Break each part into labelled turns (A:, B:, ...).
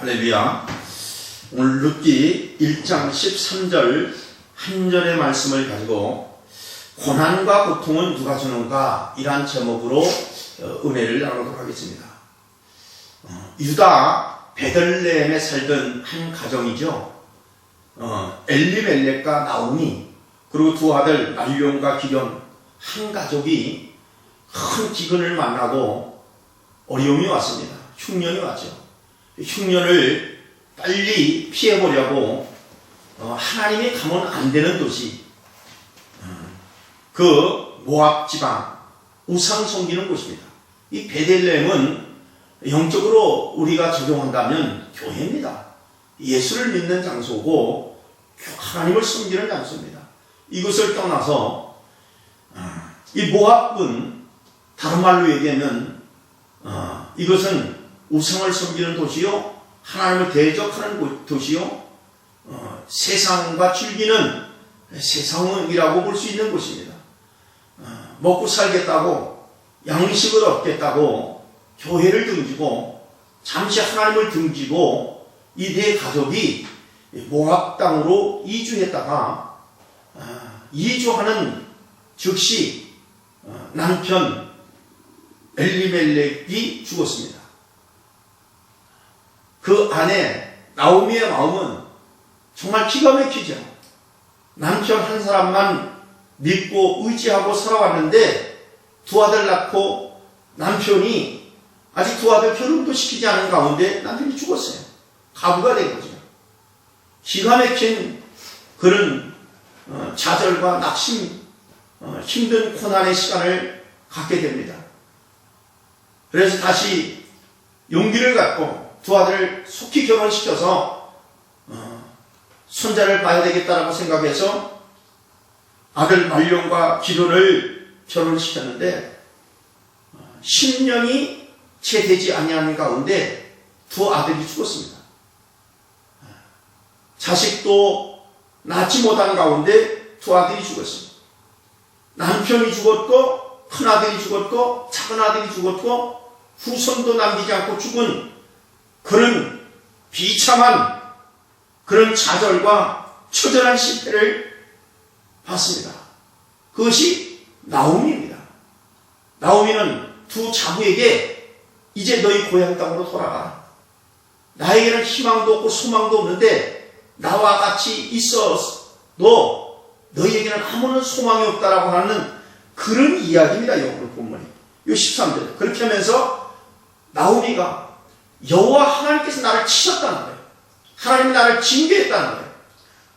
A: 할렐루야. 오늘 룻기 1장 13절 한 절의 말씀을 가지고 고난과 고통은 누가 주는가? 이란 제목으로 은혜를 나누도록 하겠습니다. 유다 베들레헴에 살던 한 가정이죠. 엘리멜렉과 나오미 그리고 두 아들 말룡과 기련 한 가족이 큰 기근을 만나고 어려움이 왔습니다. 흉년이 왔죠. 흉년을 빨리 피해보려고 하나님이 가면 안 되는 도시, 그 모압 지방 우상 섬기는 곳입니다. 이 베들레헴은 영적으로 우리가 적용한다면 교회입니다. 예수를 믿는 장소고 하나님을 섬기는 장소입니다. 이곳을 떠나서 이 모압은 다른 말로 얘기하면 이것은 우상을 섬기는 도시요, 하나님을 대적하는 도시요, 세상과 즐기는 세상이라고 볼 수 있는 곳입니다. 먹고 살겠다고, 양식을 얻겠다고 교회를 등지고 잠시 하나님을 등지고 이 네 가족이 모압 땅으로 이주했다가 이주하는 즉시 남편 엘리멜렉이 죽었습니다. 그 아내 나오미의 마음은 정말 기가 막히죠. 남편 한 사람만 믿고 의지하고 살아왔는데 두 아들 낳고 남편이 아직 두 아들 결혼도 시키지 않은 가운데 남편이 죽었어요. 가부가 된 거죠. 기가 막힌 그런 좌절과 낙심, 힘든 고난의 시간을 갖게 됩니다. 그래서 다시 용기를 갖고 두 아들을 속히 결혼시켜서 손자를 봐야 되겠다라고 생각해서 아들 말룡과 기련을 결혼시켰는데 10년이 채 되지 아니하는 가운데 두 아들이 죽었습니다. 자식도 낳지 못한 가운데 두 아들이 죽었습니다. 남편이 죽었고 큰아들이 죽었고 작은아들이 죽었고 후손도 남기지 않고 죽은 그런 비참한 그런 좌절과 처절한 실패를 받습니다. 그것이 나오미입니다. 나오미는 두 자부에게 이제 너희 고향 땅으로 돌아가라. 나에게는 희망도 없고 소망도 없는데 나와 같이 있어도 너희에게는 아무런 소망이 없다라고 하는 그런 이야기입니다. 오늘 본문이. 요 13절. 그렇게 하면서 나오미가 여호와 하나님께서 나를 치셨다는 거예요. 하나님이 나를 징계했다는 거예요.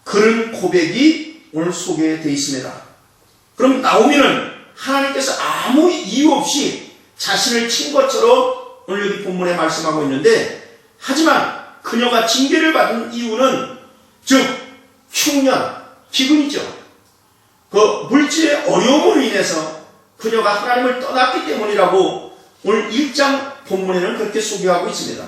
A: 그런 고백이 오늘 소개되어 있습니다. 그럼 나오미는 하나님께서 아무 이유 없이 자신을 친 것처럼 오늘 여기 본문에 말씀하고 있는데, 하지만 그녀가 징계를 받은 이유는 즉 흉년, 기근이죠. 그 물질의 어려움으로 인해서 그녀가 하나님을 떠났기 때문이라고 오늘 1장 본문에는 그렇게 소개하고 있습니다.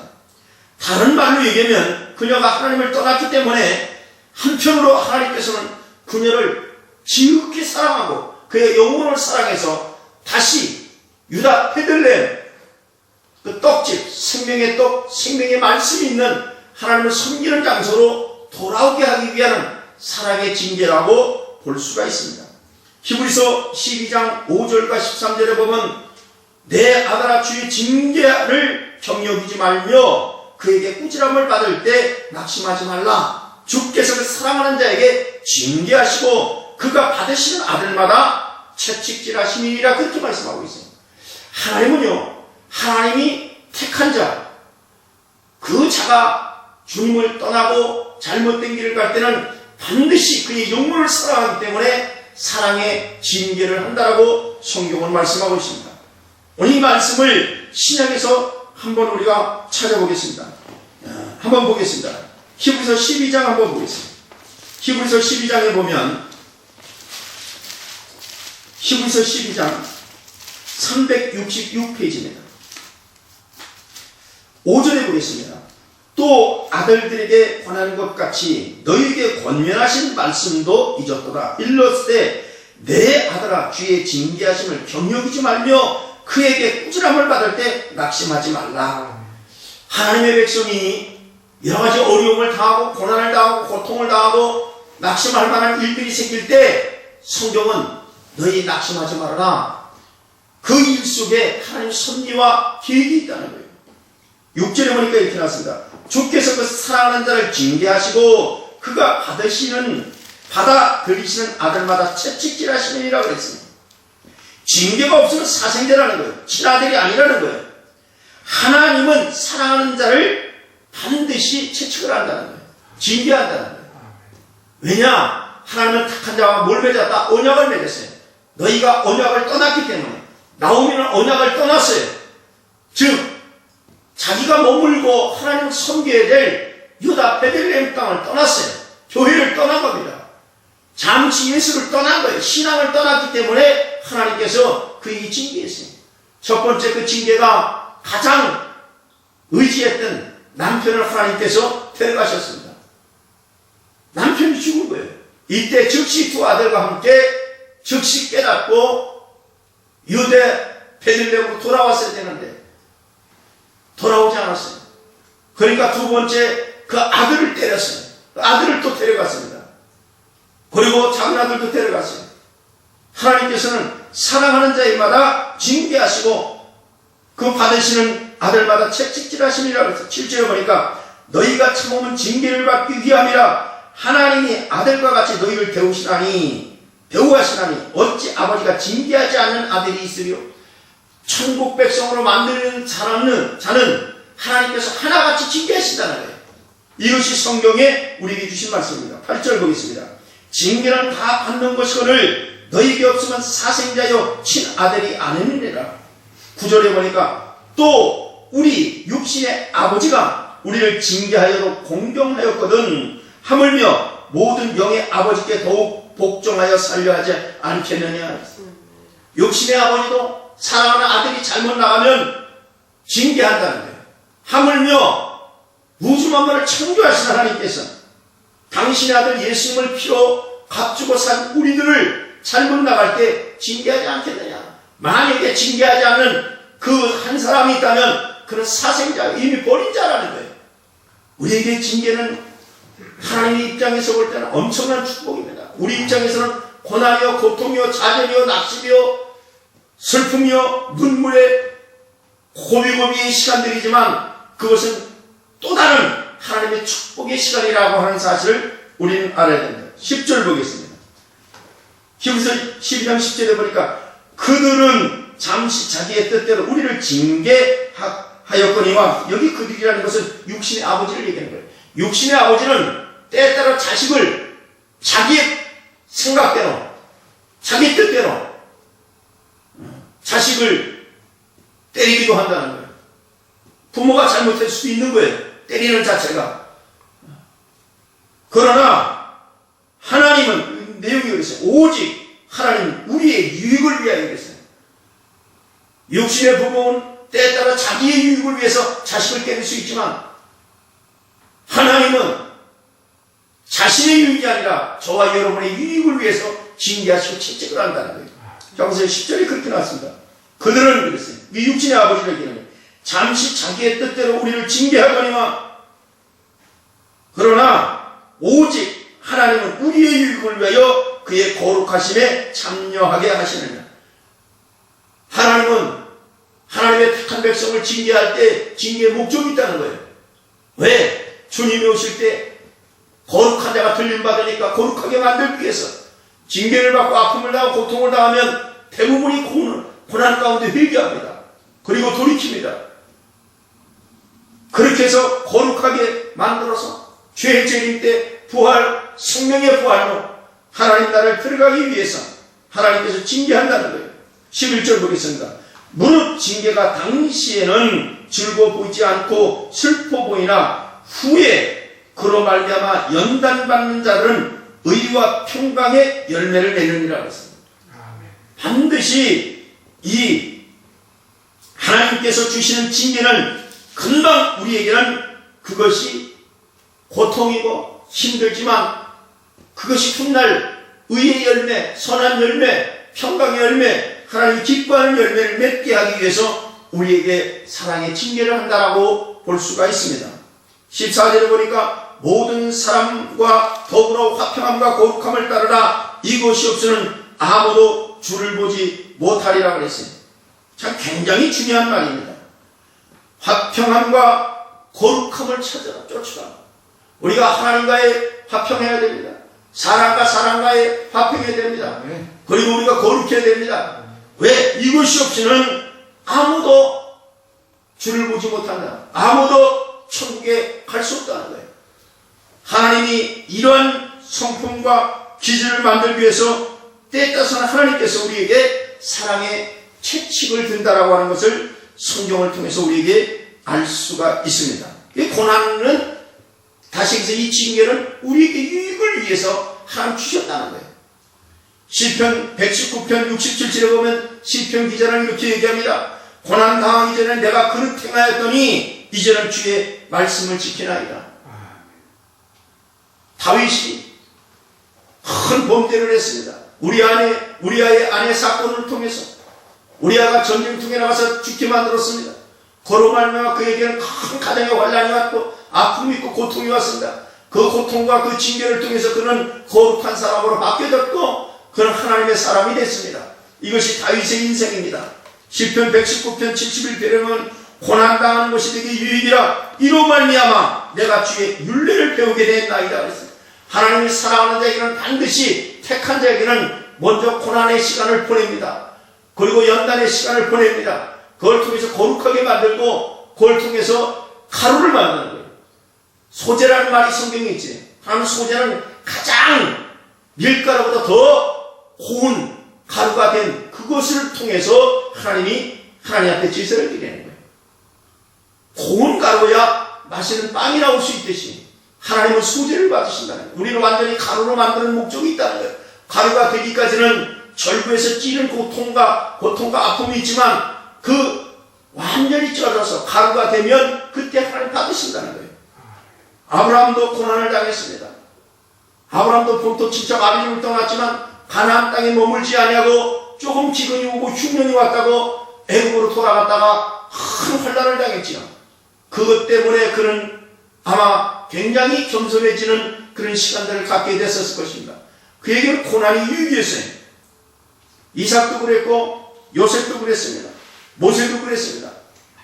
A: 다른 말로 얘기하면 그녀가 하나님을 떠났기 때문에 한편으로 하나님께서는 그녀를 지극히 사랑하고 그의 영혼을 사랑해서 다시 유다 베들레헴 그 떡집, 생명의 떡, 생명의 말씀이 있는 하나님을 섬기는 장소로 돌아오게 하기 위한 사랑의 징계라고 볼 수가 있습니다. 히브리서 12장 5절과 13절에 보면 내 아들아 주의 징계를 경여기지 말며 그에게 꾸지람을 받을 때 낙심하지 말라. 주께서 그 사랑하는 자에게 징계하시고 그가 받으시는 아들마다 채찍질하심이니라. 그렇게 말씀하고 있습니다. 하나님은요, 하나님이 택한 자, 그 자가 주님을 떠나고 잘못된 길을 갈 때는 반드시 그의 영혼을 사랑하기 때문에 사랑의 징계를 한다라고 성경은 말씀하고 있습니다. 오늘 이 말씀을 신약에서 한번 우리가 찾아보겠습니다. 한번 보겠습니다. 히브리서 12장 한번 보겠습니다. 히브리서 12장에 보면 히브리서 12장 366페이지입니다. 5절에 보겠습니다. 또 아들들에게 권하는 것 같이 너희에게 권면하신 말씀도 잊었도다. 일렀을 때 내 아들아 주의 징계하심을 경여기지 말며 그에게 꾸지람을 받을 때 낙심하지 말라. 하나님의 백성이 여러 가지 어려움을 당하고 고난을 당하고 고통을 당하고 낙심할 만한 일들이 생길 때 성경은 너희 낙심하지 말아라. 그 일 속에 하나님의 섭리와 계획이 있다는 거예요. 6절에 보니까 이렇게 나왔습니다. 주께서 그 사랑하는 자를 징계하시고 그가 받아 들이시는 아들마다 채찍질하시느니라 그랬습니다. 징계가 없으면 사생자라는 거예요. 친아들이 아니라는 거예요. 하나님은 사랑하는 자를 반드시 채찍을 한다는 거예요. 징계한다는 거예요. 왜냐? 하나님은 택한 자와 뭘 맺었다? 언약을 맺었어요. 너희가 언약을 떠났기 때문에. 나오미는 언약을 떠났어요. 즉 자기가 머물고 하나님을 섬겨야 될 유다 베들레헴 땅을 떠났어요. 교회를 떠난 겁니다. 잠시 예수를 떠난 거예요. 신앙을 떠났기 때문에 하나님께서 그에게 징계했어요. 첫 번째 그 징계가 가장 의지했던 남편을 하나님께서 데려가셨습니다. 남편이 죽은 거예요. 이때 즉시 두 아들과 함께 즉시 깨닫고 유대 베들레헴으로 돌아왔어야 되는데 돌아오지 않았어요. 그러니까 두 번째 그 아들을 때렸어요. 그 아들을 또 데려갔습니다. 그리고 작은 아들도 데려갔어요. 하나님께서는 사랑하는 자에마다 징계하시고 그 받으시는 아들마다 채찍질하심이라고 해서 7절에 보니까 너희가 참으면 징계를 받기 위함이라 하나님이 아들과 같이 너희를 대우하시나니 어찌 아버지가 징계하지 않는 아들이 있으리요. 천국 백성으로 만드는 자는 하나님께서 하나같이 징계하신다는 거예요. 이것이 성경에 우리에게 주신 말씀입니다. 8절 보겠습니다. 징계는 다 받는 것이거늘 너희에게 없으면 사생자여 친아들이 아니니라. 9절에 보니까 또 우리 육신의 아버지가 우리를 징계하여도 공경하였거든 하물며 모든 영의 아버지께 더욱 복종하여 살려하지 않겠느냐. 육신의 아버지도 사랑하는 아들이 잘못 나가면 징계한다는 거예요. 하물며 우주 만물을 창조하신 하나님께서 당신의 아들 예수님을 피로 값주고 산 우리들을 잘못 나갈 때 징계하지 않겠느냐. 만약에 징계하지 않는 그 한 사람이 있다면 그는 사생자, 이미 버린 자라는 거예요. 우리에게 징계는 하나님의 입장에서 볼 때는 엄청난 축복입니다. 우리 입장에서는 고난이요, 고통이요, 자전이요, 낙심이요, 슬픔이요, 눈물의 고비고비의 시간들이지만 그것은 또 다른 하나님의 축복의 시간이라고 하는 사실을 우리는 알아야 됩니다. 10절 보겠습니다. 히브리서 12장 10절에 보니까 그들은 잠시 자기의 뜻대로 우리를 징계하였거니와, 여기 그들이라는 것은 육신의 아버지를 얘기하는 거예요. 육신의 아버지는 때에 따라 자식을 자기의 생각대로, 자기 뜻대로 자식을 때리기도 한다는 거예요. 부모가 잘못할 수도 있는 거예요. 때리는 자체가. 그러나 하나님은 내용이 그랬어요. 오직 하나님은 우리의 유익을 위하여 그랬어요. 육신의 부모는 때에 따라 자기의 유익을 위해서 자식을 때릴 수 있지만 하나님은 자신의 유익이 아니라 저와 여러분의 유익을 위해서 징계하시고 채찍을 한다는 거예요. 정서 10절에 그렇게 나왔습니다. 그들은 그랬어요. 이 육신의 아버지에게는 잠시 자기의 뜻대로 우리를 징계하거니와, 그러나 오직 하나님은 우리의 유익을 위하여 그의 거룩하심에 참여하게 하시느냐. 하나님은 하나님의 택한 백성을 징계할 때 징계의 목적이 있다는 거예요. 왜? 주님이 오실 때 거룩한 자가 들림받으니까 거룩하게 만들기 위해서. 징계를 받고 아픔을 당하고 고통을 당하면 대부분이 고난 가운데 회개합니다. 그리고 돌이킵니다. 그렇게 해서 거룩하게 만들어서 죄의 재림 때 부활, 생명의 부활로 하나님 나라를 들어가기 위해서 하나님께서 징계한다는 거예요. 11절 보겠습니다. 무릇 징계가 당시에는 즐거워 보이지 않고 슬퍼 보이나 후에 그로 말미암아 연단받는 자들은 의와 평강의 열매를 내느니라 했습니다. 반드시 이 하나님께서 주시는 징계는 금방 우리에게는 그것이 고통이고 힘들지만 그것이 훗날 의의 열매, 선한 열매, 평강의 열매, 하나님이 기뻐하는 열매를 맺게 하기 위해서 우리에게 사랑의 징계를 한다라고 볼 수가 있습니다. 14절에 보니까 모든 사람과 더불어 화평함과 거룩함을 따르라. 이것이 없이는 아무도 주를 보지 못하리라 그랬어요. 참 굉장히 중요한 말입니다. 화평함과 거룩함을 찾아라. 쫓아라. 우리가 하나님과의 화평해야 됩니다. 사람과 사람과의 화평해야 됩니다. 그리고 우리가 거룩해야 됩니다. 왜? 이것이 없이는 아무도 주를 보지 못한다. 아무도 천국에 갈 수 없다는 거예요. 하나님이 이러한 성품과 기질을 만들기 위해서 때에 따라서는 하나님께서 우리에게 사랑의 채찍을 든다라고 하는 것을 성경을 통해서 우리에게 알 수가 있습니다. 이 고난은 다시 해서 이 징계는 우리에게 유익을 위해서 하나님 주셨다는 거예요. 시편 119편 67절에 보면 시편 기자는 이렇게 얘기합니다. 고난 당하기 전에 내가 그릇 행하였더니 이제는 주의 말씀을 지키나이다. 다윗이 큰 범죄를 했습니다. 우리아의 아내 사건을 통해서 우리아가 전쟁통에 나가서 죽게 만들었습니다. 그로 말미암아 그에게는 큰 가정의 환난이 왔고 아픔이 있고 고통이 왔습니다. 그 고통과 그 징계를 통해서 그는 거룩한 사람으로 바뀌어졌고 그는 하나님의 사람이 됐습니다. 이것이 다윗의 인생입니다. 시편 119편 71절에 보면 고난당하는 것이 되게 유익이라 이로 말미암아 내가 주의 율례를 배우게 됐나이다 그랬습니다. 하나님이 사랑하는 자에게는 반드시 택한 자에게는 먼저 고난의 시간을 보냅니다. 그리고 연단의 시간을 보냅니다. 그걸 통해서 거룩하게 만들고 그걸 통해서 가루를 만드는 거예요. 소재라는 말이 성경에 있지. 하나님 소재는 가장 밀가루보다 더 고운 가루가 된 그것을 통해서 하나님이 하나님 앞에 제사를 드리는 거예요. 고운 가루야 맛있는 빵이 나올 수 있듯이 하나님은 소재를 받으신다는 거예요. 우리는 완전히 가루로 만드는 목적이 있다는 거예요. 가루가 되기까지는 절구에서 찌는 고통과 아픔이 있지만 그 완전히 쪄져서 가루가 되면 그때 하나님 받으신다는 거예요. 아브라함도 고난을 당했습니다. 아브라함도 본토 친척 아비집을 떠났지만 가나안 땅에 머물지 아니하고 조금 기근이 오고 흉년이 왔다고 애굽으로 돌아갔다가 큰 환난을 당했지요. 그것 때문에 그는 아마 굉장히 겸손해지는 그런 시간들을 갖게 됐었을 것입니다. 그에게는 고난이 유익이었어요. 이삭도 그랬고 요셉도 그랬습니다. 모세도 그랬습니다.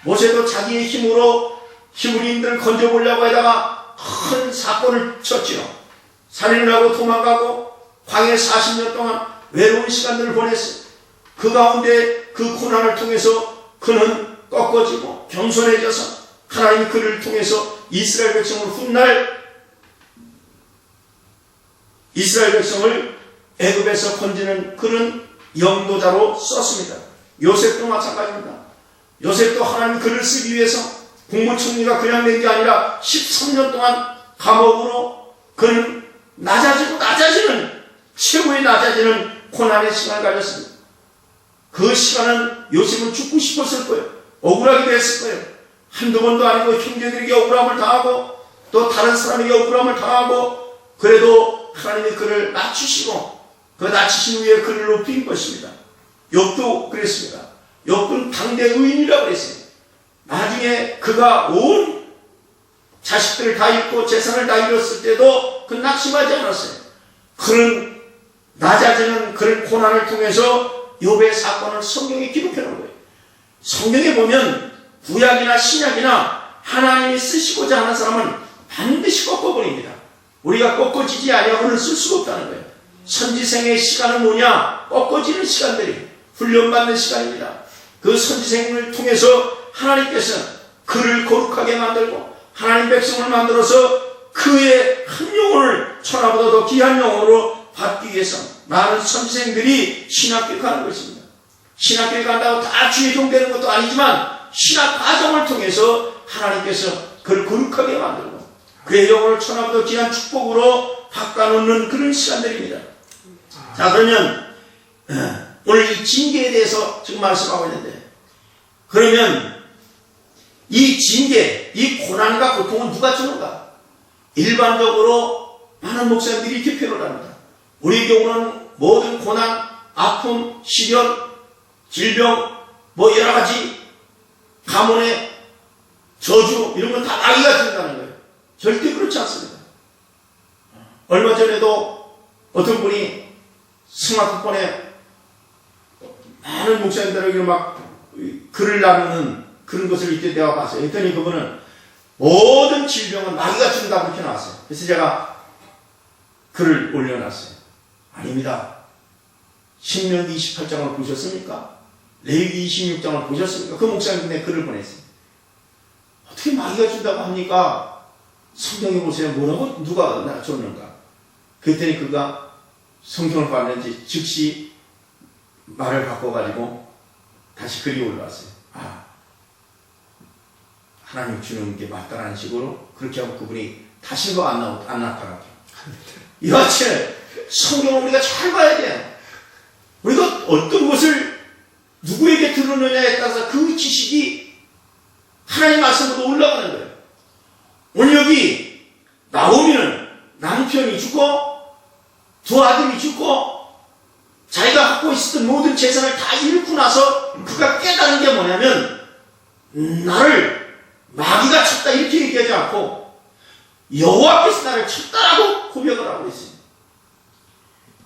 A: 모세도 자기의 힘으로 히브리인들을 건져보려고 하다가 큰 사건을 쳤지요. 살인을 하고 도망가고 광야에 40년 동안 외로운 시간들을 보냈어요. 그 가운데 그 고난을 통해서 그는 꺾어지고 겸손해져서 하나님이 그를 통해서 이스라엘 백성을 훗날 이스라엘 백성을 애굽에서 건지는 그런 영도자로 썼습니다. 요셉도 마찬가지입니다. 요셉도 하나님 그를 쓰기 위해서 국무총리가 그냥 낸 게 아니라 13년 동안 감옥으로 그는 낮아지는 최고의 낮아지는 고난의 시간을 가졌습니다. 그 시간은 요셉은 죽고 싶었을 거예요. 억울하기도 했을 거예요. 한두 번도 아니고 형제들에게 억울함을 당하고 또 다른 사람에게 억울함을 당하고 그래도 하나님이 그를 낮추시고 그 낮추신 후에 그를 높인 것입니다. 욥도 그랬습니다. 욥은 당대 의인이라고 그랬어요. 나중에 그가 온 자식들을 다 잃고 재산을 다 잃었을 때도 그 낙심하지 않았어요. 그런 낮아지는 그런 고난을 통해서 욥의 사건을 성경에 기록해 놓은 거예요. 성경에 보면 구약이나 신약이나 하나님이 쓰시고자 하는 사람은 반드시 꺾어버립니다. 우리가 꺾어지지 아니하고는 쓸 수가 없다는 거예요. 선지생의 시간은 뭐냐? 꺾어지는 시간들이 훈련받는 시간입니다. 그 선지생을 통해서 하나님께서 그를 거룩하게 만들고 하나님 백성을 만들어서 그의 한 영혼을 천하보다 더 귀한 영혼으로 받기 위해서 많은 선지생들이 신학교에 가는 것입니다. 신학교에 간다고 다 주의 종 되는 것도 아니지만 신학 과정을 통해서 하나님께서 그를 거룩하게 만들고 그의 영혼을 천하보다 귀한 축복으로 바꿔놓는 그런 시간들입니다. 자, 그러면 오늘 이 징계에 대해서 지금 말씀하고 있는데, 그러면 이 징계, 이 고난과 고통은 누가 주는가? 일반적으로 많은 목사님들이 이렇게 표현을 합니다. 우리 경우는 모든 고난, 아픔, 시련, 질병, 뭐 여러 가지 가문의 저주 이런 건 다 마귀가 준다는 거예요. 절대 그렇지 않습니다. 얼마 전에도 어떤 분이 스마트폰에 많은 목사님들에게 막 글을 나누는 그런 것을 이때 내가 봤어요. 했더니 그분은 모든 질병은 마귀가 준다고 이렇게 나왔어요. 그래서 제가 글을 올려놨어요. 아닙니다. 신명기 28장을 보셨습니까? 레위기 26장을 보셨습니까? 그 목사님께 글을 보냈어요. 어떻게 마귀가 준다고 합니까? 성경에 보세요. 뭐라고 누가 줬는가? 그랬더니 그가 성경을 봤는지 즉시 말을 바꿔가지고 다시 글이 올라왔어요. 아, 하나님 주는 게 맞다라는 식으로 그렇게 하고 그분이 다시 안 나타나죠. 이같이 성경을 우리가 잘 봐야 돼요. 우리가 어떤 것을 누구에게 들으느냐에 따라서 그 지식이 하나님 말씀으로 올라가는 거예요. 오늘 여기 나오미는 남편이 죽고 두 아들이 죽고 자기가 갖고 있었던 모든 재산을 다 잃고 나서 그가 깨달은 게 뭐냐면 나를 마귀가 쳤다 이렇게 얘기하지 않고 여호와께서 나를 쳤다라고 고백을 하고 있어요.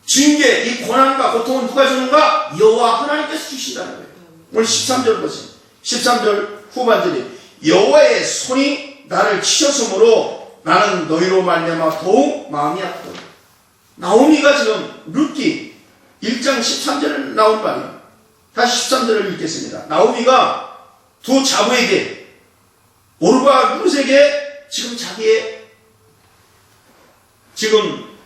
A: 징계, 이 고난과 고통은 누가 주는가? 여호와 하나님께서 주신다는 거예요. 오늘 13절 보세요. 13절 후반절이 여호와의 손이 나를 치셨으므로 나는 너희로 말미암아 더욱 마음이 아프다. 나오미가 지금 룻기 1장 13절에 나온 말이에요. 다시 13절을 읽겠습니다. 나오미가 두 자부에게 오르바 룻에게 지금 자기의 지금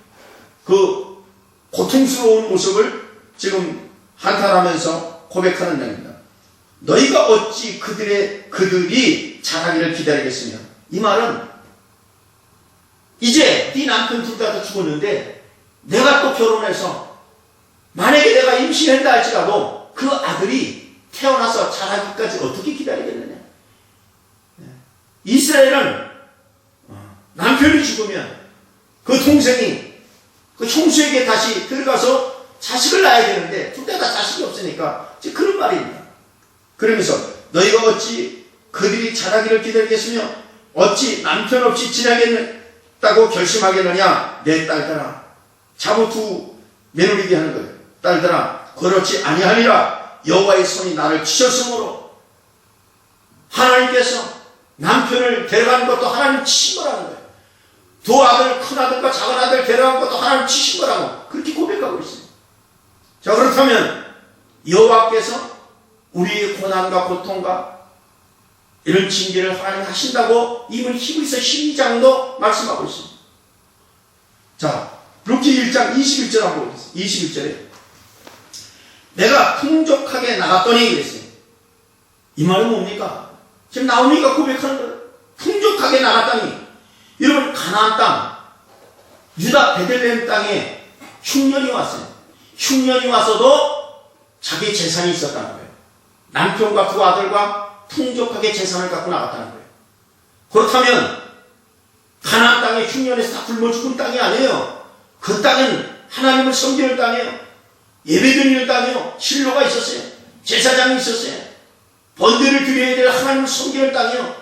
A: 그 고통스러운 모습을 지금 한탄하면서 고백하는 장입니다. 너희가 어찌 그들이 자라기를 기다리겠으며, 이 말은 이제 네 남편 둘 다 죽었는데 내가 또 결혼해서 만약에 내가 임신한다 할지라도 그 아들이 태어나서 자라기까지 어떻게 기다리겠느냐. 이스라엘은 남편이 죽으면 그 동생이 그 총수에게 다시 들어가서 자식을 낳아야 되는데 둘 다 자식이 없으니까 이제 그런 말입니다. 그러면서 너희가 어찌 그들이 자라기를 기다리겠으며 어찌 남편 없이 지내겠다고 결심하겠느냐. 내 딸들아, 자부 두 며느리게 하는 거예요. 딸들아, 그렇지 아니하니라. 여호와의 손이 나를 치셨으므로 하나님께서 남편을 데려가는 것도 하나님 치신 거라는 거예요. 두 아들, 큰 아들과 작은 아들 데려간 것도 하나님 치신 거라고 그렇게 고백하고 있어요. 자, 그렇다면 여호와께서 우리의 고난과 고통과 이런 징계를 하나님 하신다고 이번 히브리서 12장도 말씀하고 있습니다. 자, 룻기 1장 21절 한번 보겠습니다. 21절에 내가 풍족하게 나갔더니 그랬어요. 이 말은 뭡니까? 지금 나오미가 고백하는 거예요. 풍족하게 나갔더니, 여러분, 가나안 땅, 유다 베들레헴 땅에 흉년이 왔어요. 흉년이 와서도 자기 재산이 있었다는 거예요. 남편과 두 아들과 풍족하게 재산을 갖고 나갔다는 거예요. 그렇다면 가나안 땅에 흉년에서 다 굶어 죽은 땅이 아니에요. 그 땅은 하나님을 섬기는 땅이에요. 예배드리는 땅이에요. 실로가 있었어요. 제사장이 있었어요. 번제를 드려야 될 하나님을 섬기는 땅이에요.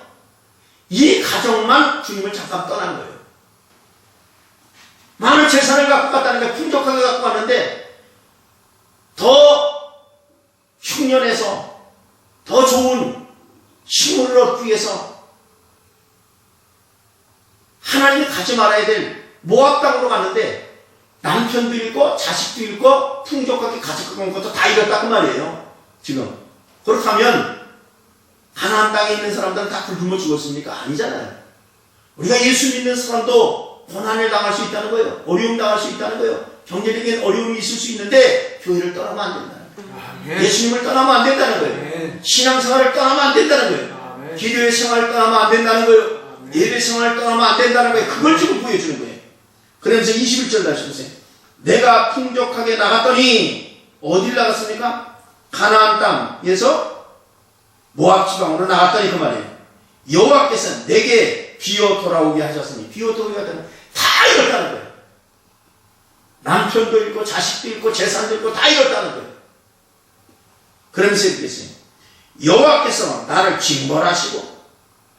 A: 이 가정만 주님을 잠깐 떠난 거예요. 많은 재산을 갖고 갔다는 게 풍족하게 갖고 갔는데 더 흉년에서 더 좋은 식물을 얻기 위해서 하나님이 가지 말아야 될 모압 땅으로 갔는데 남편도 잃고 자식도 잃고 풍족하게 가지고 간 것도 다 잃었다고 말이에요. 지금 그렇다면 가나안 땅에 있는 사람들은 다 굶어 죽었습니까? 아니잖아요. 우리가 예수 믿는 사람도 고난을 당할 수 있다는 거예요. 어려움 당할 수 있다는 거예요. 경제적인 어려움이 있을 수 있는데 교회를 떠나면 안 된다는 거예요. 예수님을 떠나면 안 된다는 거예요. 신앙생활을 떠나면 안 된다는 거예요. 기도의 생활을 떠나면 안 된다는 거예요. 예배 생활을 떠나면 안 된다는 거예요. 그걸 지금 보여주는 거예요. 그러면서 21절 다시 보세요. 내가 풍족하게 나갔더니 어딜 나갔습니까? 가나안 땅에서 모압 지방으로 나갔더니 그 말이에요. 여호와께서 내게 비어 돌아오게 하셨으니, 비어 돌아오게 하다는 다 잃었다는 거예요. 남편도 잃고 자식도 잃고 재산도 잃고 다 잃었다는 거예요. 그러면서 이렇게 했어요. 여호와께서 나를 징벌하시고,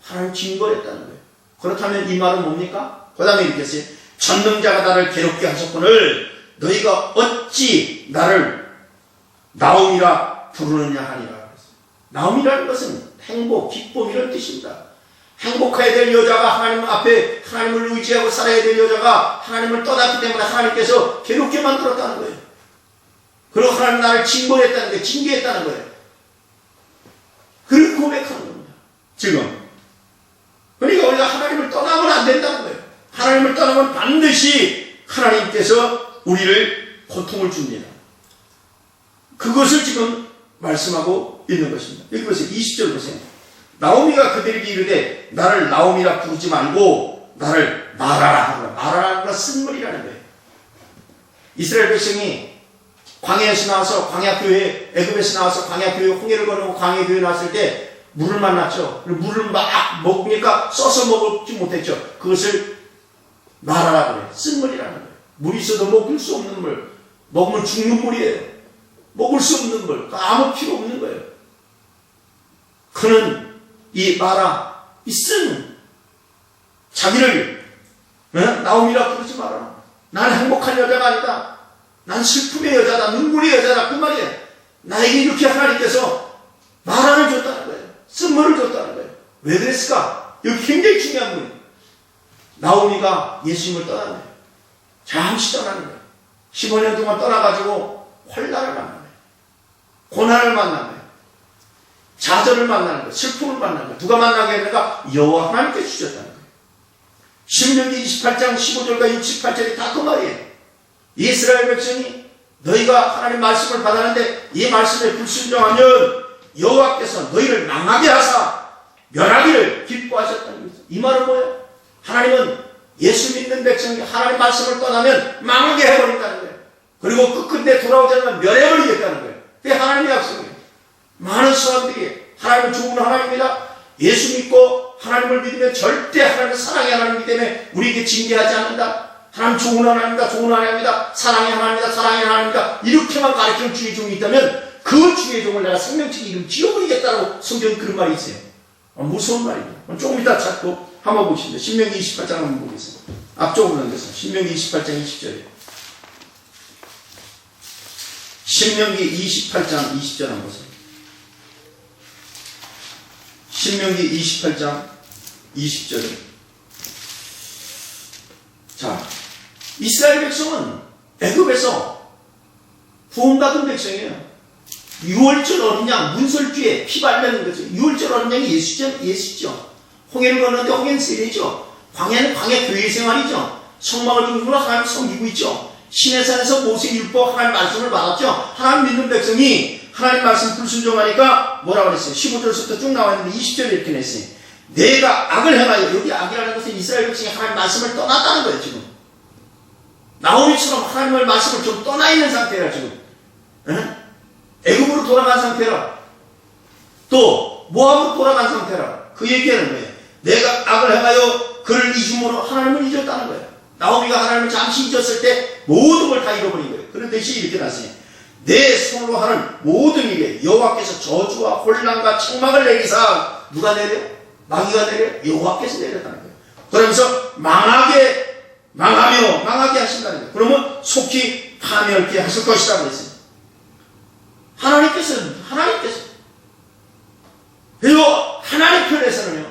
A: 하나님 징벌했다는 거예요. 그렇다면 이 말은 뭡니까? 그 다음에 이렇게 했어요. 전능자가 나를 괴롭게 하셨거늘 너희가 어찌 나를 나옴이라 부르느냐 하니라. 나옴이라는 것은 행복, 기쁨 이런 뜻입니다. 행복해야 될 여자가 하나님 앞에 하나님을 의지하고 살아야 될 여자가 하나님을 떠났기 때문에 하나님께서 괴롭게 만들었다는 거예요. 그리고 하나님 나를 징벌했다는 거예요. 징계했다는 거예요. 그렇게 고백하는 겁니다. 지금. 그러니까 우리가 하나님을 떠나면 안 된다는 거예요. 하나님을 떠나면 반드시 하나님께서 우리를 고통을 줍니다. 그것을 지금 말씀하고 있는 것입니다. 여기 보세요. 20절 보세요. 나오미가 그들에게 이르되 나를 나오미라 부르지 말고 나를 마라라 하라. 마라라는 건 쓴물이라는 거예요. 이스라엘 백성이 광야에서 나와서 광야교회, 애굽에서 나와서 광야교회 홍해를 건너고 광야교회에 나왔을 때 물을 만났죠. 물을 막 먹으니까 써서 먹지 못했죠. 그것을 마라라 그래요. 쓴물이라는 거예요. 물이 있어도 먹을 수 없는 물. 먹으면 죽는 물이에요. 먹을 수 없는 물. 아무 필요 없는 거예요. 그는 이 마라, 이 쓴 자기를 나오미라 부르지 마라. 난 행복한 여자가 아니다. 난 슬픔의 여자다. 눈물의 여자다. 그 말이에요. 나에게 이렇게 하나님께서 마라를 줬다는 거예요. 쓴물을 줬다는 거예요. 왜 그랬을까? 여기 굉장히 중요한 거예요. 나오미가 예수님을 떠나는 거예요. 잠시 떠나는 거예요. 15년 동안 떠나가지고 환난을 만나는 거예요. 고난을 만나는 거예요. 좌절을 만나는 거예요. 슬픔을 만나는 거예요. 누가 만나게 했는가? 여호와 하나님께 주셨다는 거예요. 신명기 28장 15절과 68절이 다 그 말이에요. 이스라엘 백성이 너희가 하나님 말씀을 받았는데 이 말씀에 불순종하면 여호와께서 너희를 망하게 하사 멸하기를 기뻐하셨다는 거예요. 이 말은 뭐예요? 하나님은 예수 믿는 백성이 하나님 말씀을 떠나면 망하게 해버린다는 거예요. 그리고 끝끝내 돌아오지 않으면 멸해버리겠다는 거예요. 그게 하나님의 약속이에요. 많은 사람들이 하나님은 좋은 하나님입니다. 예수 믿고 하나님을 믿으면 절대 하나님은 사랑의 하나님이기 때문에 우리에게 징계하지 않는다. 하나님 좋은 하나님이다. 좋은 하나님이다. 사랑의 하나님이다. 사랑의 하나님이다. 이렇게만 가르치는 주의 종이 있다면 그 주의 종을 내가 생명책 이름 지어버리겠다고 성경에 그런 말이 있어요. 무서운 말입니다. 조금 이따 찾고 한번 보십니다. 신명기 28장 한번 보겠습니다. 앞쪽으로 넘겨서 신명기 28장 20절에 신명기 28장 20절 한번 보세요. 신명기 28장 20절에 자, 이스라엘 백성은 애굽에서 구원받은 백성이에요. 6월절 어린 양 문설주에 피 바르는 거죠. 6월절 어린 양이 예수죠. 홍해를 걷는데 홍해는 세례죠. 광야는 광야 교회 생활이죠. 성막을 중심으로 하나님 섬기고 있죠. 시내산에서 모세 율법 하나님 말씀을 받았죠. 하나님 믿는 백성이 하나님 말씀 불순종하니까 뭐라고 그랬어요? 15절부터 쭉 나와 있는데 20절에 이렇게 냈어요. 내가 악을 행하여, 여기 악이라는 것은 이스라엘 백성이 하나님 말씀을 떠났다는 거예요. 지금 나오미처럼 하나님의 말씀을 좀 떠나 있는 상태라. 지금 애굽으로 돌아간 상태라. 또 모압으로 돌아간 상태라. 그 얘기하는 거예요. 내가 악을 행하여 그를 잊음으로 하나님을 잊었다는 거예요. 나오미가 하나님을 잠시 잊었을 때 모든 걸 다 잃어버린 거예요. 그런 대신 이렇게 나왔어요. 내 손으로 하는 모든 일에 여호와께서 저주와 혼란과 책망을 내리사 누가 내려? 마귀가 내려? 여호와께서 내렸다는 거예요. 그러면서 망하게 하신다는 거예요. 그러면 속히 파멸케 하실 것이라고 했어요. 하나님께서 그리고 하나님 편에서는요,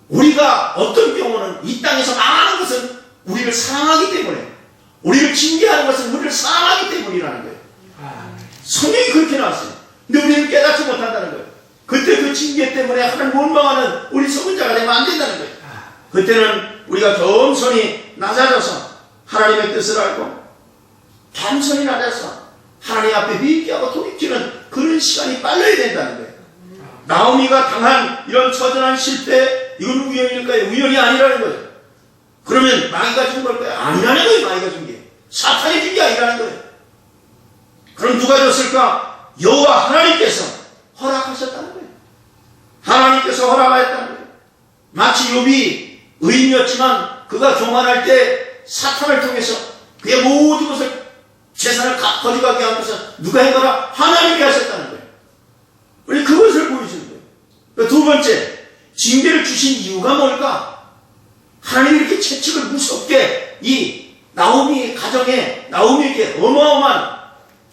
A: 우리가 어떤 경우는 이 땅에서 망하는 것은 우리를 사랑하기 때문에, 우리를 징계하는 것은 우리를 사랑하기 때문이라는 거예요. 성경이 그렇게 나왔어요. 근데 우리는 깨닫지 못한다는 거예요. 그때 그 징계 때문에 하나님 원망하는 우리 소문자가 되면 안 된다는 거예요. 그때는 우리가 겸손히 낮아져서 하나님의 뜻을 알고 겸손히 낮아서 하나님 앞에 회개하고 돌이키는 그런 시간이 빨라야 된다는 거예요. 나오미가 당한 이런 처절한 실패, 이건 우연일까요? 우연이 아니라는 거예요. 그러면 마귀가 준 걸까요? 아니라는 거예요. 마귀가 준 게. 사탄이 준 게 아니라는 거예요. 그럼 누가 줬을까? 여호와 하나님께서 허락하셨다는 거예요. 하나님께서 허락하였다는 거예요. 마치 욥이 의인이었지만 그가 교만할 때 사탄을 통해서 그의 모든 것을 재산을 거지가게 하면서 누가 해거라? 하나님이 하셨다는 거예요. 우리 그것을 보여주는 거예요. 두 번째, 징계를 주신 이유가 뭘까? 하나님이 이렇게 채찍을 무섭게 이 나오미 가정에 나오미에게 어마어마한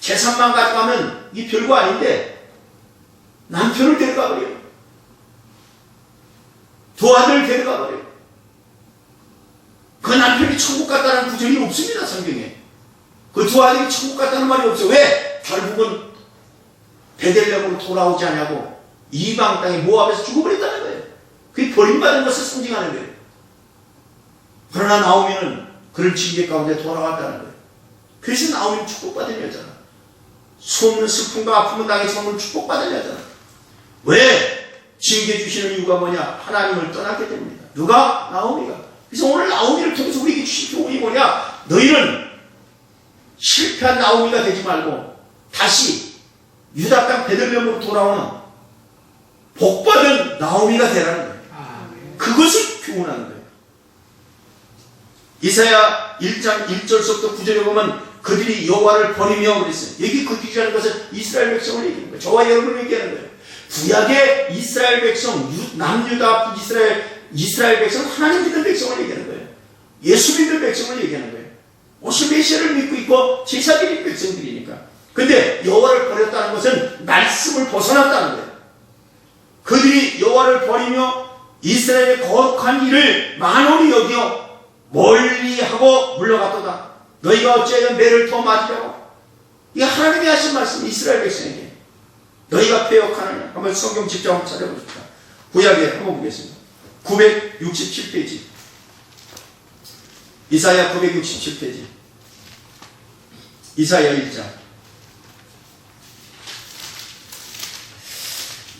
A: 재산만 가져가면 이 별거 아닌데 남편을 데려가 버려요. 두 아들을 데려가 버려요. 그 남편이 천국 갔다는 구절이 없습니다, 성경에. 그 두 아들이 천국 갔다는 말이 없어요. 왜? 결국은 베들레헴으로 돌아오지 않냐고 이방 땅에 모압에서 죽어버렸다는 거예요. 그게 버림받은 것을 상징하는 거예요. 그러나 나오미는 그런 징계 가운데 돌아왔다는 거예요. 그래서 나오미는 축복받은 여자라. 수없는 슬픔과 아픔을 당했지만 축복받은 여자라. 왜? 징계 주시는 이유가 뭐냐? 하나님을 떠났기 때문입니다. 누가? 나오미가. 그래서 오늘 나오미를 통해서 우리에게 주신 교훈이 뭐냐? 너희는 실패한 나오미가 되지 말고 다시 유다 땅 베들레헴으로 돌아오는 복받은 나오미가 되라는 거예요. 그것을 교훈하는 거예요. 이사야 1장 1절부터 9절에 보면 그들이 여호와를 버리며 그랬어요. 여기 그들이라는 것은 이스라엘 백성을 얘기하는 거예요. 저와 여러분을 얘기하는 거예요. 구약의 이스라엘 백성, 남유다 이스라엘 백성, 하나님 믿는 백성을 얘기하는 거예요. 예수 믿는 백성을 얘기하는 거예요. 오실 메시아를 믿고 있고 제사드린 백성들이니까. 근데 여호와를 버렸다는 것은 말씀을 벗어났다는 거예요. 그들이 여호와를 버리며 이스라엘의 거룩한 일을 만홀히 여겨 멀리하고 물러갔도다. 너희가 어찌하여 매를 더 맞으려고. 이게 하나님이 하신 말씀, 이스라엘 백성에게. 너희가 패역하느냐. 한번 성경 직접 한번 찾아보십시오. 구약에 한번 보겠습니다. 967페이지. 이사야 967페이지. 이사야 1장.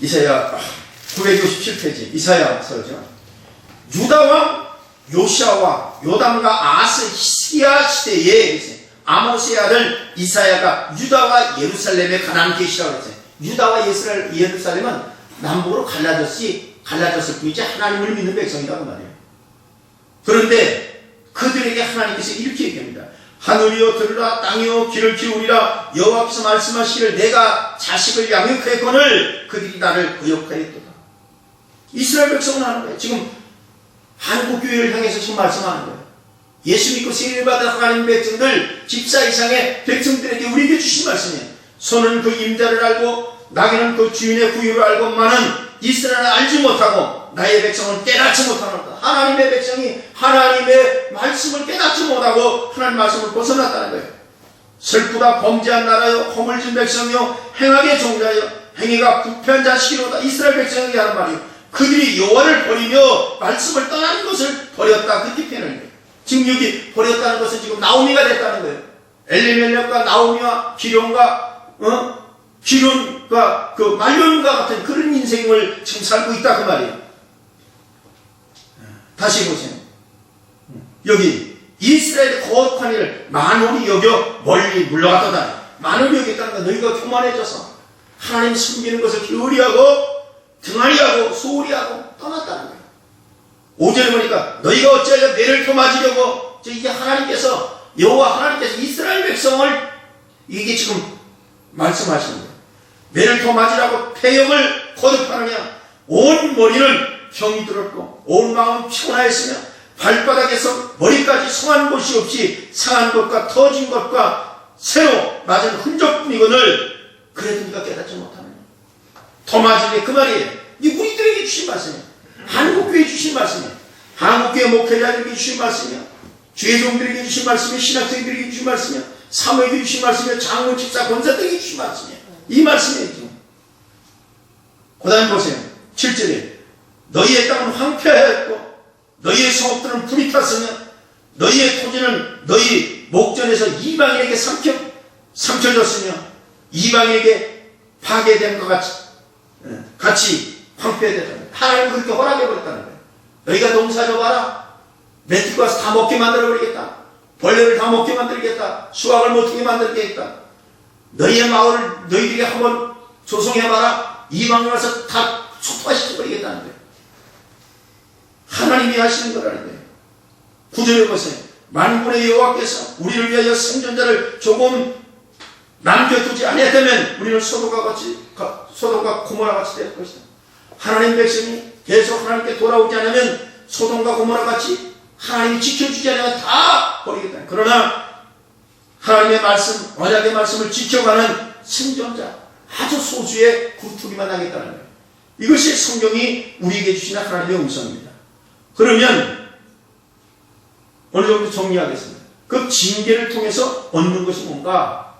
A: 이사야 967페이지. 이사야서죠. 유다왕 요시아와 요담과 아스 히스기야 시대에 아모스의 아들 이사야가 유다와 예루살렘에 가난 계시라고 했어요. 유다와 예루살렘은 남북으로 갈라졌을 뿐이지 하나님을 믿는 백성이라고 말해요. 그런데 그들에게 하나님께서 이렇게 얘기합니다. 하늘이여 들으라, 땅이여 귀를 기울이라. 여호와께서 말씀하시기를 내가 자식을 양육하였거늘 그들이 나를 거역하였도다. 이스라엘 백성은 하는 거예요. 지금 한국교회를 향해서 지금 말씀하는 거예요. 예수 믿고 세례받은 하나님 백성들, 집사 이상의 백성들에게 우리에게 주신 말씀이에요. 소는 그 임자를 알고 나귀는 그 주인의 구유를 알고만은 이스라엘은 알지 못하고 나의 백성은 깨닫지 못하노라. 하나님의 백성이 하나님의 말씀을 깨닫지 못하고 하나님 말씀을 벗어났다는 거예요. 슬프다 범죄한 나라여, 허물진 백성이여, 행악의 종자여, 행위가 부패한 자식이로다. 이스라엘 백성에게 하는 말이에요. 그들이 여호와를 버리며 말씀을 떠나는 것을 버렸다. 그렇게 표현을 해요. 지금 여기 버렸다는 것은 지금 나오미가 됐다는 거예요. 엘리멜렉과 나오미와 기론과 그 말론과 같은 그런 인생을 지금 살고 있다 그 말이에요. 다시 보세요. 여기 이스라엘의 거룩한 일을 만홀히 여겨 멀리 물러갔다. 만홀히 여겼다는 건 너희가 교만해져서 하나님 숨기는 것을 게으리하고 등한리하고 소홀히하고 떠났다는 거예요. 5절에 보니까 너희가 어찌하여 매를 더 맞으려고. 이게 하나님께서 여호와 하나님께서 이스라엘 백성을 이게 지금 말씀하시는 거예요. 매를 더 맞으라고 패역을 거듭하느냐. 온 머리는 병이 들었고 온 마음은 피곤하였으며 발바닥에서 머리까지 성한 곳이 없이 상한 것과 터진 것과 새로 맞은 흔적뿐이거늘 그래도 네가 깨닫지 못하느냐. 더 맞은 게 그 말이에요. 이 우리들에게 주신 말씀이에요. 한국교회 주신 말씀이에요. 한국교회 목회자들에게 주신 말씀이에요. 주의종들에게 주신 말씀이에요. 신학생들에게 주신 말씀이에요. 사모에게 주신 말씀이에요. 장로, 집사, 권사들에게 주신 말씀이에요. 이 말씀이에요. 지금. 그 다음에 보세요. 7절에 너희의 땅은 황폐하였고 너희의 성읍들은 불이 탔으며 너희의 토지는 너희 목전에서 이방인에게 삼켜졌으며 이방인에게 파괴된 것 같이 황폐되었다는 거예요. 하나님은 그렇게 허락해버렸다는 거예요. 너희가 농사져봐라. 메뚜기 와서 다 먹게 만들어버리겠다. 벌레를 다 먹게 만들겠다. 수확을 못하게 만들겠다. 너희의 마을을 너희들이 한번 조성해봐라. 이방인 와서 다 속화시켜버리겠다는 거예요. 하나님이 하시는 거라는 거예요. 9절에 보세요. 만군의 여호와께서 우리를 위하여 생존자를 조금 남겨두지 아니했다면 우리는 소돔과 고모라 같이 될 것이다. 하나님 백성이 계속 하나님께 돌아오지 않으면 소돔과 고모라 같이 하나님이 지켜주지 않으면 다 버리겠다. 그러나 하나님의 말씀, 언약의 말씀을 지켜가는 생존자, 아주 소수의 굴뚝이만 하겠다는 거예요. 이것이 성경이 우리에게 주시는 하나님의 음성입니다. 그러면 어느 정도 정리하겠습니다. 그 징계를 통해서 얻는 것이 뭔가?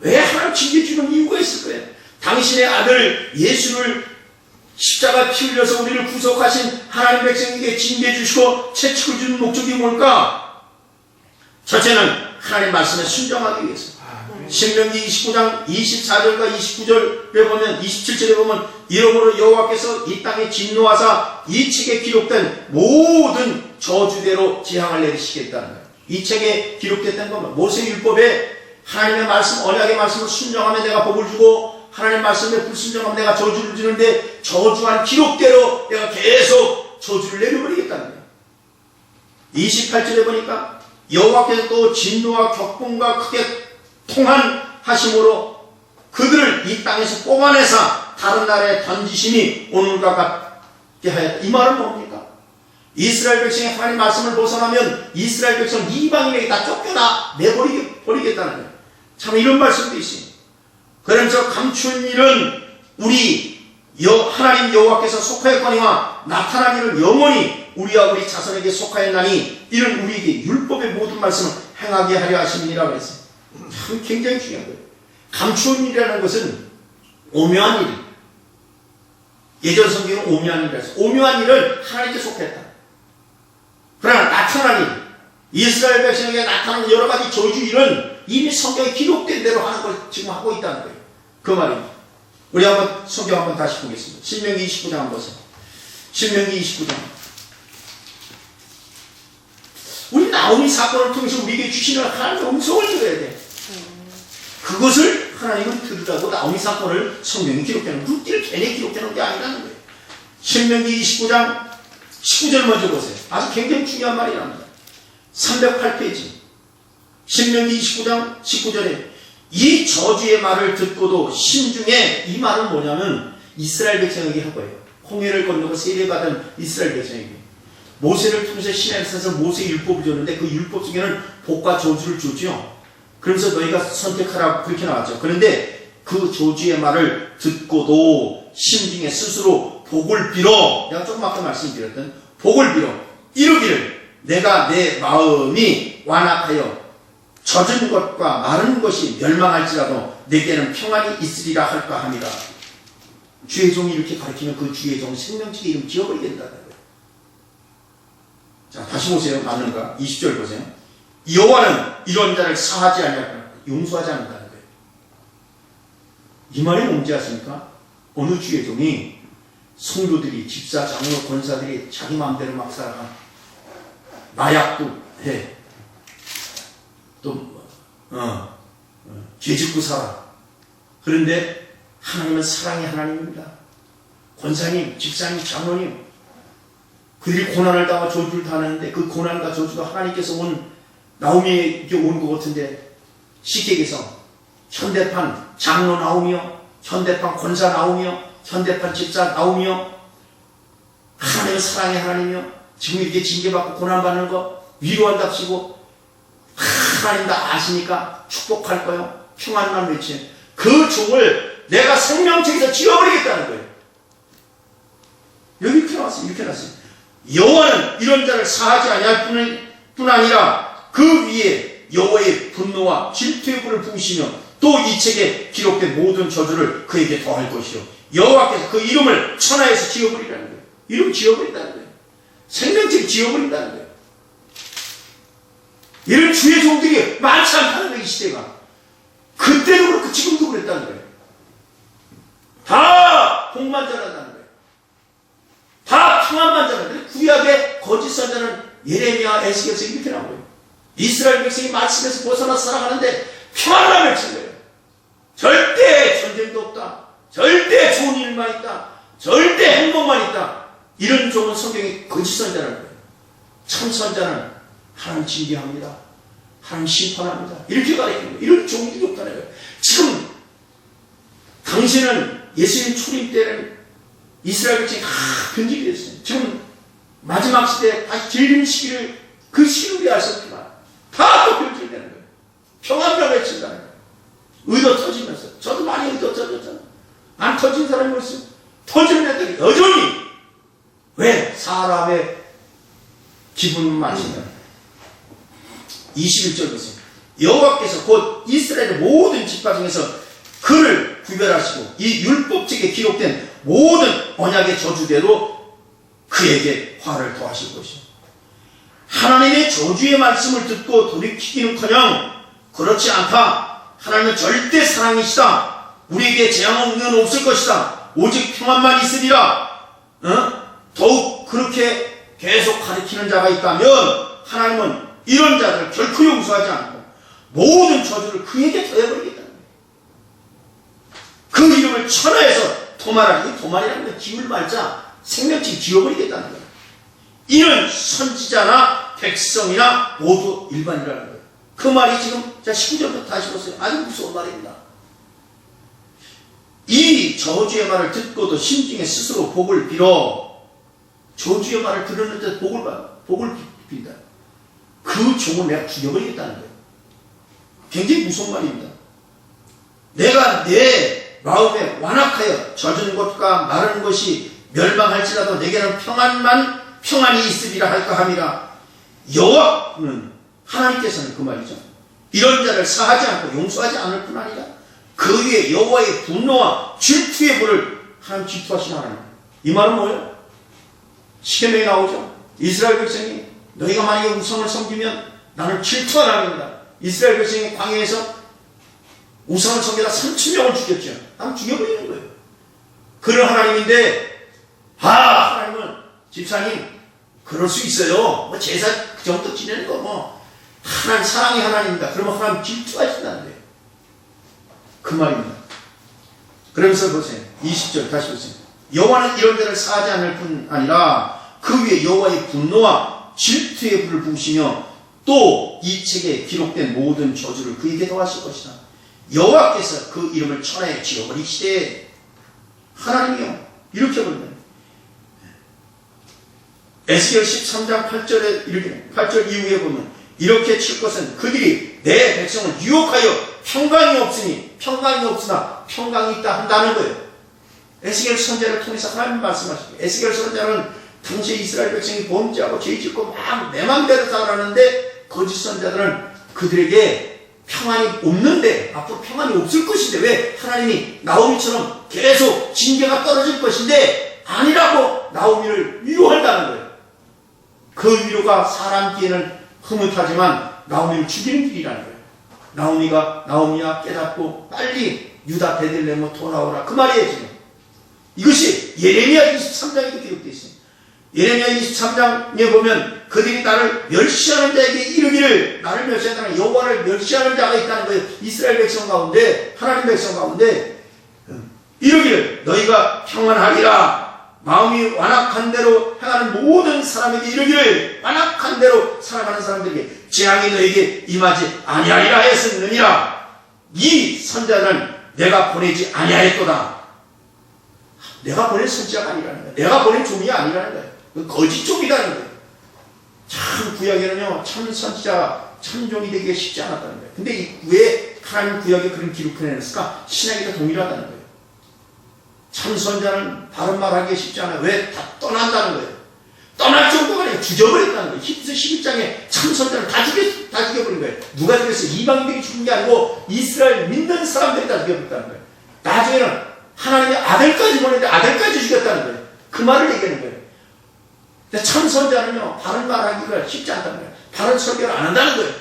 A: 왜 하나님 징계 주는 이유가 있을 거예요. 당신의 아들 예수를 십자가 피 흘려서 우리를 구속하신 하나님 백성에게 징계 주시고 채찍을 주는 목적이 뭘까? 첫째는 하나님 말씀에 순종하기 위해서. 신명기 29장 24절과 29절에 보면 27절에 보면 이러므로 여호와께서 이 땅에 진노하사 이 책에 기록된 모든 저주대로 재앙을 내리시겠다는 거예요. 이 책에 기록됐다는 건 모세율법에 하나님의 말씀, 언약의 말씀을 순종하면 내가 복을 주고 하나님의 말씀에 불순종하면 내가 저주를 주는데 저주한 기록대로 내가 계속 저주를 내려버리겠다는 거예요. 28절에 보니까 여호와께서 또 진노와 격분과 크게 통한하심으로 그들을 이 땅에서 뽑아내사 다른 나라에 던지심이 오늘과 같게 하였다. 이 말은 뭡니까? 이스라엘 백성이 하나님 말씀을 벗어나면 이스라엘 백성 이방인에게 다 쫓겨나 내버리겠다는 거예요. 참 이런 말씀도 있습니다. 그러면서 감춘 일은 우리 하나님 여호와께서 속하였거니와 나타난 일은 영원히 우리와 우리 자손에게 속하였나니 이는 우리에게 율법의 모든 말씀을 행하게 하려 하심이니라 그랬어요. 참 굉장히 중요한 거예요. 감추는 일이라는 것은 오묘한 일. 예전 성경은 오묘한 일이라 했어요. 오묘한 일은 하나님께 속했다. 그러나 나타난 일, 이스라엘 백성에게 나타나는 여러 가지 저주 일은 이미 성경에 기록된 대로 하는 걸 지금 하고 있다는 거예요. 그 말입니다. 우리 한번 성경 한번 다시 보겠습니다. 신명기 29장 한번 보세요. 신명기 29장. 우리 나오미 사건을 통해서 우리에게 주시는 하나님의 음성을 들어야 돼. 그것을 하나님은 들으라고 나오미 사건을 성경이 기록하는 룻기를 괜히 기록하는 게 아니라는 거예요. 신명기 29장 19절 먼저 보세요. 아주 굉장히 중요한 말이랍니다. 308페이지 신명기 29장 19절에 이 저주의 말을 듣고도 신중에, 이 말은 뭐냐면 이스라엘 백성에게 한 거예요. 홍해를 건너고 세례받은 이스라엘 백성에게 모세를 통해서 시내에서 모세의 율법을 줬는데 그 율법 속에는 복과 저주를 주죠. 그러면서 너희가 선택하라고 그렇게 나왔죠. 그런데 그 저주의 말을 듣고도 신중에 스스로 복을 빌어, 내가 조금 아까 말씀드렸던 복을 빌어 이르기를 내가 내 마음이 완악하여 젖은 것과 마른 것이 멸망할지라도 내게는 평안이 있으리라 할까 합니다. 주의 종이 이렇게 가르치면 그 주의 종 생명책의 이름 지어버리겠다는 거예요. 자, 다시 보세요. 맞는가? 20절 보세요. 여호와는 이런 자를 사하지 않냐고 용서하지 않는다는 거예요. 이 말이 뭔지 아십니까? 어느 주의 종이 성도들이, 집사, 장로, 권사들이 자기 마음대로 막 살아가 마약도 해. 또 죄짓고 살아. 그런데 하나님은 사랑의 하나님입니다. 권사님, 집사님, 장로님 그들이 고난을 당하고 저주를 당하는데 그 고난과 저주가 하나님께서 나오미에게 온 것 같은데 시객에서 현대판 장로 나오며 현대판 권사 나오며 현대판 집사 나오며 하나님은 사랑의 하나님이며 지금 이렇게 징계받고 고난받는 거 위로한답시고 하나님 다 아시니까 축복할 거예요. 평안만 외치는 그 종을 내가 생명책에서 지워버리겠다는 거예요. 여기 이렇게 나왔어요. 이렇게 나왔어요. 여호와는 이런 자를 사하지 아니할 뿐 아니라 그 위에 여호와의 분노와 질투의 불을 부으시며 또 이 책에 기록된 모든 저주를 그에게 더할 것이요 여호와께서 그 이름을 천하에서 지워버리라는 거예요. 이름 지워버린다는 거예요. 생명책 지워버린다는 거예요. 이런 주의 종들이 많지 않다는 거예요. 이 시대가. 그때도 그렇고 지금도 그랬다는 거예요. 다 복만 전한다는 거예요. 다 평안만 전한다는 거예요. 구약의 거짓 선자는 예레미야, 에스겔에서 이렇게 나온 거예요. 이스라엘 백성이 말씀에서 벗어나 살아가는데 평안만 외친 거예요. 절대 전쟁도 없다. 절대 좋은 일만 있다. 절대 행복만 있다. 이런 종은 성경이 거짓 선자라는 거예요. 참 선자는 하나님 징계합니다. 하나님 심판합니다. 이렇게 가르치는 거예요. 이런 종들이 없다는 거예요. 지금 당시에는 예수님 초림 때는 이스라엘 백성이 변질이 됐어요. 지금 마지막 시대에 다시 재림 시기를 그 시루리 아셨지만 다 덮여지게 되는 거예요. 평안병 외친다는 거예요. 의도 터지면서. 저도 많이 의도 터졌잖아요. 안 터진 사람이 있어요. 터지는 애들이 여전히 왜? 사람의 기분을 맞추면 21절 보세요. 여호와께서 곧 이스라엘의 모든 지파 중에서 그를 구별하시고 이 율법책에 기록된 모든 언약의 저주대로 그에게 화를 더하실 것이요. 하나님의 저주의 말씀을 듣고 돌이키기는커녕 그렇지 않다. 하나님은 절대 사랑이시다. 우리에게 재앙은 없을 것이다. 오직 평안만 있으리라. 더욱 그렇게 계속 가르치는 자가 있다면 하나님은 이런 자들을 결코 용서하지 않고 모든 저주를 그에게 더해버리겠다는 거예요. 그 이름을 천하에서 도말하라. 이 도말이라는 건 지울 말자 생명치 지워버리겠다는 거예요. 이는 선지자나 백성이나 모두 일반이라는 거예요. 그 말이 지금 19절부터 다시 보세요. 아주 무서운 말입니다. 이 저주의 말을 듣고도 심중에 스스로 복을 빌어. 저주의 말을 들었는데 복을 빈다. 그 종을 내가 죽여버리겠다는 거예요. 굉장히 무서운 말입니다. 내가 내 마음에 완악하여 젖은 것과 마른 것이 멸망할지라도 내게는 평안이 있으리라 할까 함이라. 여호와는 하나님께서는 그 말이죠. 이런 자를 사하지 않고 용서하지 않을 뿐 아니라 그 위에 여호와의 분노와 질투의 불을 하나님 질투하시는 하나님. 이 말은 뭐예요? 시계명에 나오죠. 이스라엘 백성이 너희가 만약에 우상을 섬기면 나는 질투하는 하나님이다. 이스라엘 백성이 광야에서 우상을 섬기다 3,000명을 죽였죠. 나는 죽여버리는 거예요. 그런 하나님인데 하나님은 집사님 그럴 수 있어요. 뭐 제사 그 정도 지내는 거 뭐 하나님 사랑의 하나님입니다. 그러면 하나님 질투하신다는 거예요. 그 말입니다. 그러면서 보세요. 20절 다시 보세요. 여호와는 이런 자를 사하지 않을 뿐 아니라 그 위에 여호와의 분노와 질투의 불을 부으시며 또 이 책에 기록된 모든 저주를 그에게 더하실 것이다. 여호와께서 그 이름을 천하에 지어버리시되 하나님이요 이렇게 부르면 에스겔 13장 8절에 이렇게 8절 이후에 보면 이렇게 칠 것은 그들이 내 백성을 유혹하여 평강이 없으나 평강이 있다 한다는 거예요. 에스겔 선지자를 통해서 하나님 말씀하시고 에스겔 선지자는 당시에 이스라엘 백성이 범죄하고 죄짓고 막 내 맘대로 살아가는데 거짓 선지자들은 그들에게 평안이 없는데 앞으로 평안이 없을 것인데 왜 하나님이 나오미처럼 계속 징계가 떨어질 것인데 아니라고 나오미를 위로한다는 거예요. 그 위로가 사람 귀에는 흐뭇하지만 나오미를 죽이는 길이라는 거예요. 나오미야 깨닫고 빨리 유다 베들레헴으로 돌아오라 그 말이에요. 지금 이것이 예레미야 23장에도 기록되어 있습니다. 예레미야 23장에 보면 그들이 나를 멸시하는 자에게 이르기를 나를 멸시하는 여호와를 멸시하는 자가 있다는 거예요. 이스라엘 백성 가운데 하나님 백성 가운데 이르기를 너희가 평안하리라. 마음이 완악한 대로 행하는 모든 사람에게 이르기를 완악한 대로 살아가는 사람들에게 재앙이 너에게 임하지 아니하리라 했었느니라. 이 선자는 내가 보내지 아니하였도다. 내가 보낸 선지자가 아니라는 거예요. 내가 보낸 종이 아니라는 거예요. 거짓 종이라는 거예요. 참 구약에는요 참 선지자 참 종이 되기가 쉽지 않았다는 거예요. 근데 왜 하나님 구약에 그런 기록을 해냈을까? 신약이 다 동일하다는 거예요. 참 선지자는 바른 말하기가 쉽지 않아요. 왜? 다 떠난다는 거예요. 떠날 정도가 아니라 죽여버렸다는 거예요. 히브리서 11장에 참 선지자를 다 죽여버린 거예요. 누가 죽였어요? 이방인들이 죽은 게 아니고 이스라엘 믿는 사람들이 다 죽여버렸다는 거예요. 나중에는 하나님의 아들까지 보냈는데 아들까지 죽였다는 거예요. 그 말을 얘기하는 거예요. 근데 참 선지자는요 바른 말하기가 쉽지 않다는 거예요. 바른 설교를 안 한다는 거예요.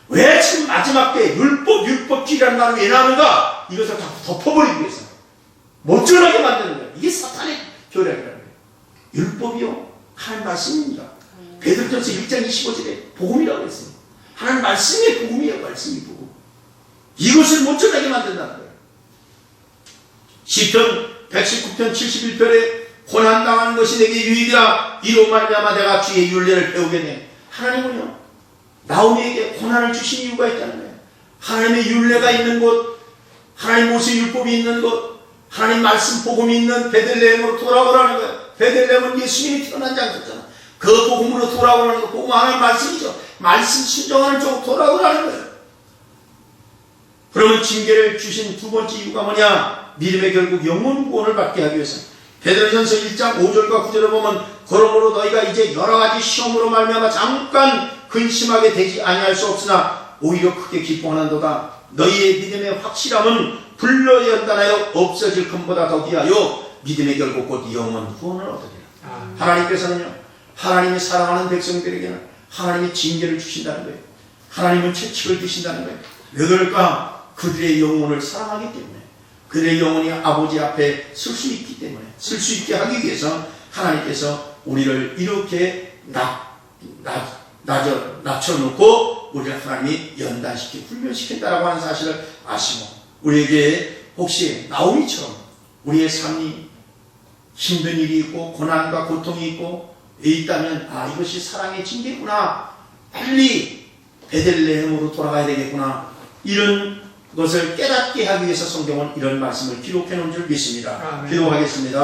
A: 왜 지금 마지막 때 율법주의라는 말을 왜 나오는가? 이것을 다 덮어버리기 위해서 못 전하게 만드는 거예요. 이게 사탄의 교략이라는 거예요. 율법이요 하나님 말씀입니다. 베드로전서 1장 25절에 복음이라고 했습니다. 하나님 말씀이 복음이에요. 말씀이 복음. 이것을 못 전하게 만든다는 거예요. 시편 119편 71편에 고난당하는 것이 내게 유익이라 이로 말미암아 내가 주의 율례를 배우겠네. 하나님은요 나오미에게 고난을 주신 이유가 있다는 거예요. 하나님의 율례가 있는 곳, 하나님 모세 율법이 있는 곳, 하나님 말씀 복음이 있는 베들레헴으로 돌아오라는 거예요. 베들레헴은 예수님이 태어난 장소잖아. 그 복음으로 돌아오는 거, 복음 하나의 말씀이죠. 말씀 순종하는 쪽으로 돌아오라는 거예요. 그러면 징계를 주신 두 번째 이유가 뭐냐? 믿음의 결국 영혼 구원을 받게 하기 위해서. 베드로전서 1장 5절과 9절을 보면 그러므로 너희가 이제 여러 가지 시험으로 말미암아 잠깐 근심하게 되지 아니할 수 없으나 오히려 크게 기뻐하는도다. 너희의 믿음의 확실함은 불로 연단하여 없어질 것보다 더 귀하여 믿음의 결국 곧 영혼 구원을 얻으리라. 하나님께서는요, 하나님이 사랑하는 백성들에게는 하나님이 징계를 주신다는 거예요. 하나님은 채찍을 주신다는 거예요. 왜 그럴까? 그들의 영혼을 사랑하기 때문에, 그들의 영혼이 아버지 앞에 설 수 있기 때문에, 설 수 있게 하기 위해서 하나님께서 우리를 이렇게 낮춰놓고 우리를 하나님이 연단시키고 훈련시킨다라고 하는 사실을 아시고, 우리에게 혹시 나오미처럼 우리의 삶이 힘든 일이 있고 고난과 고통이 있고 있다면, 아, 이것이 사랑의 징계구나, 빨리 베들레헴으로 돌아가야 되겠구나, 이런 것을 깨닫게 하기 위해서 성경은 이런 말씀을 기록해 놓은 줄 믿습니다. 기도하겠습니다.